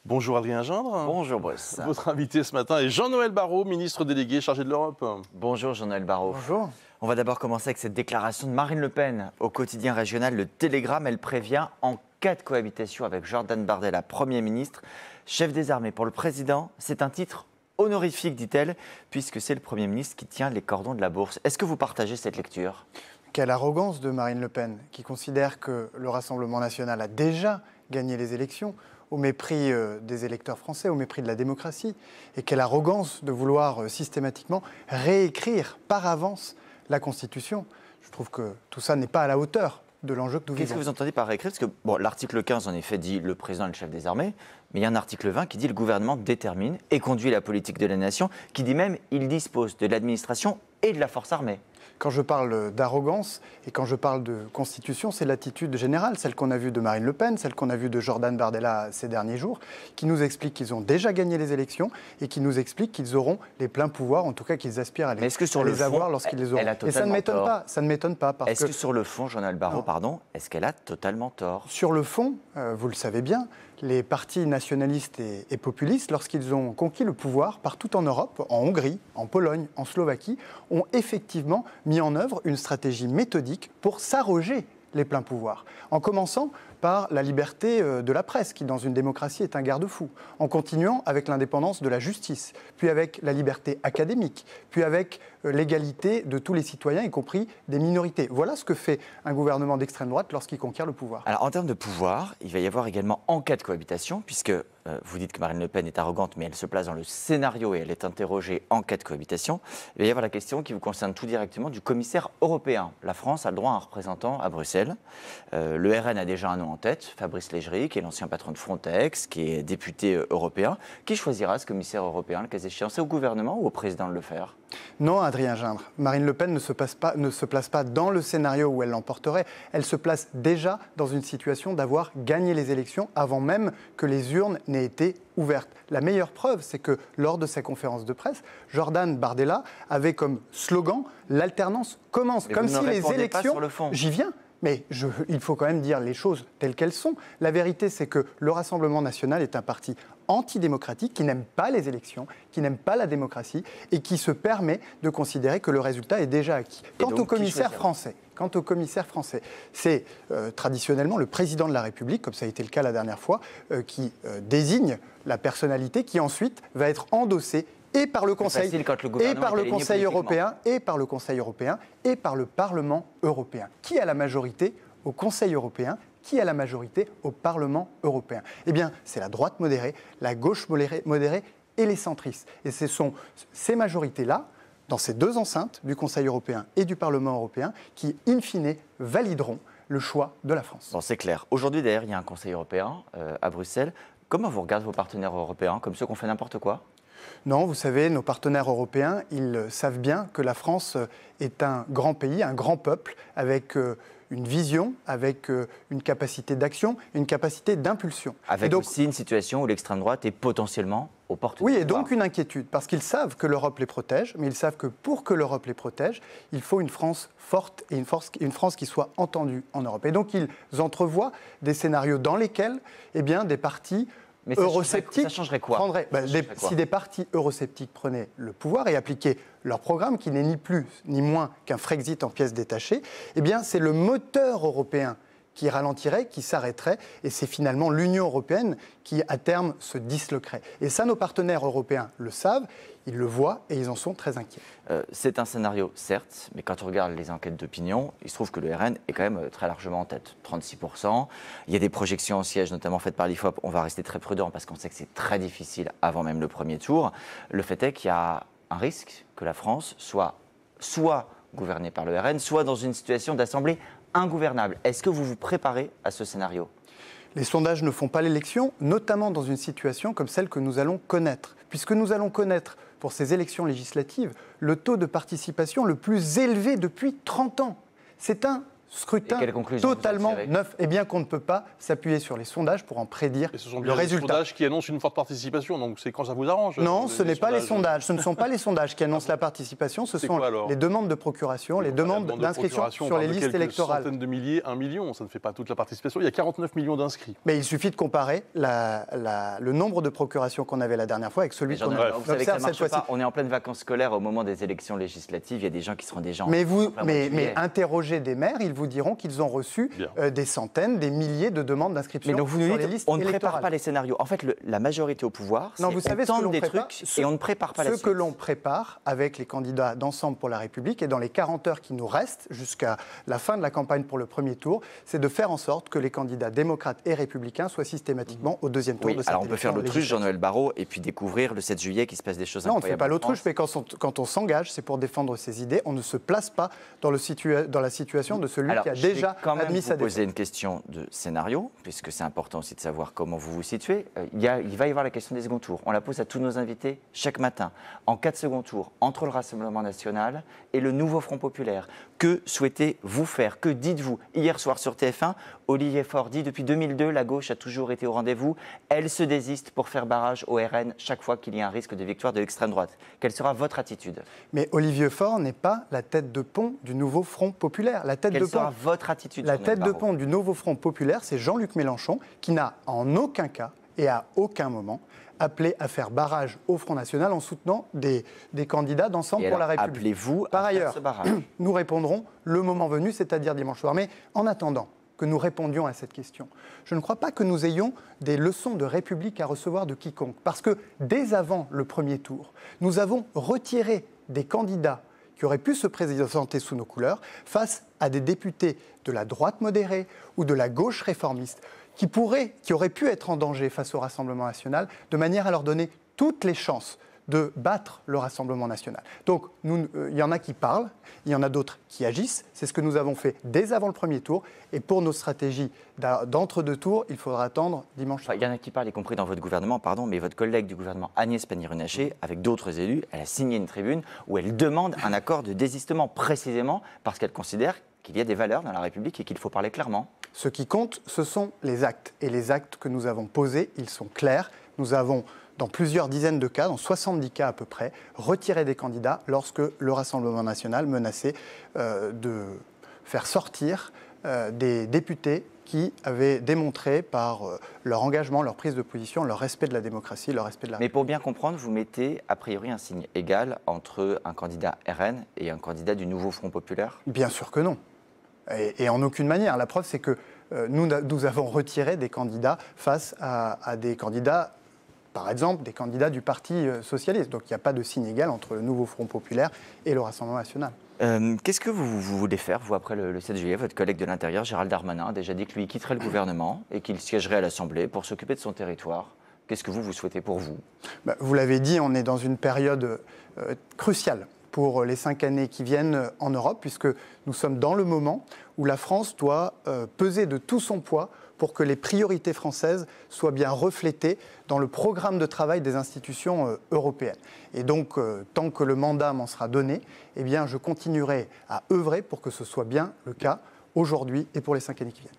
Bonjour Adrien Gindre. Bonjour Bruce. Votre invité ce matin est Jean-Noël Barrot, ministre délégué chargé de l'Europe. Bonjour Jean-Noël Barrot. Bonjour. On va d'abord commencer avec cette déclaration de Marine Le Pen. Au quotidien régional Le Télégramme, elle prévient en cas de cohabitation avec Jordan Bardella, Premier ministre, chef des armées. Pour le président, c'est un titre honorifique, dit-elle, puisque c'est le Premier ministre qui tient les cordons de la bourse. Est-ce que vous partagez cette lecture ? Quelle arrogance de Marine Le Pen, qui considère que le Rassemblement national a déjà gagné les élections, au mépris des électeurs français, au mépris de la démocratie. Et quelle arrogance de vouloir systématiquement réécrire par avance la Constitution. Je trouve que tout ça n'est pas à la hauteur de l'enjeu que nous vivons. Qu'est-ce que vous entendez par réécrire ? Parce que l'article 15, en effet, dit le président est le chef des armées, mais il y a un article 20 qui dit le gouvernement détermine et conduit la politique de la nation, qui dit même il dispose de l'administration et de la force armée. Quand je parle d'arrogance et quand je parle de constitution, c'est l'attitude générale, celle qu'on a vue de Marine Le Pen, celle qu'on a vue de Jordan Bardella ces derniers jours, qui nous explique qu'ils ont déjà gagné les élections et qui nous explique qu'ils auront les pleins pouvoirs, en tout cas qu'ils aspirent à les avoir lorsqu'ils les auront. Et ça ne m'étonne pas, ça ne m'étonne pas. Est-ce que sur le fond, Jean-Noël Barrot, est-ce qu'elle a totalement tort ? Sur le fond, vous le savez bien, les partis nationalistes et populistes, lorsqu'ils ont conquis le pouvoir partout en Europe, en Hongrie, en Pologne, en Slovaquie, ont effectivement mis en œuvre une stratégie méthodique pour s'arroger les pleins pouvoirs. En commençant par la liberté de la presse, qui dans une démocratie est un garde-fou, en continuant avec l'indépendance de la justice, puis avec la liberté académique, puis avec l'égalité de tous les citoyens, y compris des minorités. Voilà ce que fait un gouvernement d'extrême droite lorsqu'il conquiert le pouvoir. Alors en termes de pouvoir, il va y avoir également en cas de cohabitation, puisque vous dites que Marine Le Pen est arrogante, mais elle se place dans le scénario et elle est interrogée en cas de cohabitation. Il va y avoir la question qui vous concerne tout directement du commissaire européen. La France a le droit à un représentant à Bruxelles. Le RN a déjà un nom en tête, Fabrice Légery, qui est l'ancien patron de Frontex, qui est député européen. Qui choisira ce commissaire européen, le cas échéant ? C'est au gouvernement ou au président de le faire ? Non, Adrien Gindre. Marine Le Pen ne se place pas dans le scénario où elle l'emporterait. Elle se place déjà dans une situation d'avoir gagné les élections avant même que les urnes n'aient été ouvertes. La meilleure preuve, c'est que lors de sa conférence de presse, Jordan Bardella avait comme slogan « L'alternance commence ». Comme si les élections... J'y viens. Mais il faut quand même dire les choses telles qu'elles sont. La vérité, c'est que le Rassemblement national est un parti antidémocratique qui n'aime pas les élections, qui n'aime pas la démocratie et qui se permet de considérer que le résultat est déjà acquis. Quant au commissaire français, c'est traditionnellement le président de la République, comme ça a été le cas la dernière fois, qui désigne la personnalité qui ensuite va être endossée et par le Conseil européen, et par le Conseil européen, et par le Parlement européen. Qui a la majorité au Conseil européen ? Qui a la majorité au Parlement européen ? Eh bien, c'est la droite modérée, la gauche modérée et les centristes. Et ce sont ces majorités-là, dans ces deux enceintes du Conseil européen et du Parlement européen, qui, in fine, valideront le choix de la France. Bon, c'est clair. Aujourd'hui, d'ailleurs, il y a un Conseil européen à Bruxelles. Comment vous regardez vos partenaires européens ? Comme ceux qui ont fait n'importe quoi ? Non, vous savez, nos partenaires européens, ils savent bien que la France est un grand pays, un grand peuple, avec une vision, avec une capacité d'action, une capacité d'impulsion. Avec donc, aussi une situation où l'extrême droite est potentiellement aux portes du pouvoir. Oui, et donc une inquiétude, parce qu'ils savent que l'Europe les protège, mais ils savent que pour que l'Europe les protège, il faut une France forte et une France qui soit entendue en Europe. Et donc ils entrevoient des scénarios dans lesquels des partis eurosceptiques si des partis eurosceptiques prenaient le pouvoir et appliquaient leur programme, qui n'est ni plus ni moins qu'un Frexit en pièces détachées, c'est le moteur européen qui ralentirait, qui s'arrêterait, et c'est finalement l'Union européenne qui, à terme, se disloquerait. Et ça, nos partenaires européens le savent, ils le voient et ils en sont très inquiets. C'est un scénario, certes, mais quand on regarde les enquêtes d'opinion, il se trouve que le RN est quand même très largement en tête, 36%. Il y a des projections en siège, notamment faites par l'IFOP. On va rester très prudent parce qu'on sait que c'est très difficile avant même le premier tour. Le fait est qu'il y a un risque que la France soit gouvernée par le RN, soit dans une situation d'assemblée ingouvernable. Est-ce que vous vous préparez à ce scénario ? Les sondages ne font pas l'élection, notamment dans une situation comme celle que nous allons connaître. Puisque nous allons connaître, pour ces élections législatives, le taux de participation le plus élevé depuis 30 ans. C'est un scrutin quelle conclusion vous en totalement tirez ? neuf. Eh bien qu'on ne peut pas s'appuyer sur les sondages pour en prédire Et ce sont le bien les résultat. sondages qui annoncent une forte participation, donc c'est quand ça vous arrange. Non, ce n'est pas les sondages. sondages. Ce ne sont pas les sondages qui annoncent la participation, ce C'est sont quoi, alors les demandes de procuration, les demandes de d'inscription procuration, on sur les parle de listes quelques électorales. centaines de milliers, 1 million, ça ne fait pas toute la participation. Il y a 49 millions d'inscrits. Mais il suffit de comparer le nombre de procurations qu'on avait la dernière fois avec celui qu'on Vous savez que ça observe ne cette marche fois-ci. pas. On est en pleine vacances scolaires au moment des élections législatives. Il y a des gens qui seront déjà en Mais plein mois de juillet. interrogez des maires, ils vous diront qu'ils ont reçu des centaines, des milliers de demandes d'inscription Mais donc vous nous sur dites, les listes on ne prépare électorales. pas les scénarios. En fait, la majorité au pouvoir, Non, vous c'est savez on ce que tente l'on des prépare, trucs et on ne prépare pas la Ce suite. que l'on prépare avec les candidats d'Ensemble pour la République et dans les 40 heures qui nous restent jusqu'à la fin de la campagne pour le premier tour, c'est de faire en sorte que les candidats démocrates et républicains soient systématiquement au deuxième tour Oui, de cette alors on peut faire élection l'autruche, législative. Jean-Noël Barrot, et puis découvrir le 7 juillet qu'il se passe des choses Non, on ne fait incroyables. pas en l'autruche, France. mais quand on s'engage, c'est pour défendre ses idées. On ne se place pas dans la situation de celui Alors, qui a je vais déjà quand même admis vous sa défaite. poser une question de scénario, puisque c'est important aussi de savoir comment vous vous situez. Il va y avoir la question des seconds tours. On la pose à tous nos invités chaque matin. En cas de second tour, entre le Rassemblement national et le nouveau Front populaire, que souhaitez-vous faire? Que dites-vous? Hier soir sur TF1, Olivier Faure dit depuis 2002, la gauche a toujours été au rendez-vous. Elle se désiste pour faire barrage au RN chaque fois qu'il y a un risque de victoire de l'extrême droite. Quelle sera votre attitude? Mais Olivier Faure n'est pas la tête de pont du nouveau Front populaire. Quelle sera votre attitude? La Jean-Noël tête de Barrot pont du nouveau Front populaire, c'est Jean-Luc Mélenchon, qui n'a en aucun cas et à aucun moment appelé à faire barrage au Front National en soutenant des candidats d'Ensemble Et pour la alors, République. appelez-vous Par à faire ailleurs, ce barrage? nous répondrons le moment venu, c'est-à-dire dimanche soir. Mais en attendant que nous répondions à cette question, je ne crois pas que nous ayons des leçons de République à recevoir de quiconque. Parce que dès avant le premier tour, nous avons retiré des candidats qui auraient pu se présenter sous nos couleurs face à des députés de la droite modérée ou de la gauche réformiste qui auraient pu être en danger face au Rassemblement national, de manière à leur donner toutes les chances de battre le Rassemblement national. Donc, il y en a qui parlent, il y en a d'autres qui agissent. C'est ce que nous avons fait dès avant le premier tour. Et pour nos stratégies d'entre-deux tours, il faudra attendre dimanche. Enfin, il y en a qui parlent, y compris dans votre gouvernement, pardon, mais votre collègue du gouvernement, Agnès Pannier-Runacher, avec d'autres élus, elle a signé une tribune où elle demande un accord de désistement, précisément parce qu'elle considère qu'il y a des valeurs dans la République et qu'il faut parler clairement. Ce qui compte, ce sont les actes. Et les actes que nous avons posés, ils sont clairs. Nous avons, dans plusieurs dizaines de cas, dans 70 cas à peu près, retiré des candidats lorsque le Rassemblement national menaçait de faire sortir des députés qui avaient démontré par leur engagement, leur prise de position, leur respect de la démocratie, leur respect de la Mais pour bien comprendre, vous mettez a priori un signe égal entre un candidat RN et un candidat du nouveau Front populaire? Bien sûr que non. Et en aucune manière. La preuve, c'est que nous avons retiré des candidats face à des candidats, par exemple, des candidats du Parti socialiste. Donc il n'y a pas de signe égal entre le nouveau Front populaire et le Rassemblement national. Qu'est-ce que vous voulez faire, vous, après le 7 juillet? Votre collègue de l'Intérieur, Gérald Darmanin, a déjà dit que lui quitterait le gouvernement et qu'il siégerait à l'Assemblée pour s'occuper de son territoire. Qu'est-ce que vous souhaitez pour vous? Vous l'avez dit, on est dans une période cruciale pour les 5 années qui viennent en Europe, puisque nous sommes dans le moment où la France doit peser de tout son poids pour que les priorités françaises soient bien reflétées dans le programme de travail des institutions européennes. Et donc, tant que le mandat m'en sera donné, eh bien, je continuerai à œuvrer pour que ce soit bien le cas aujourd'hui et pour les 5 années qui viennent.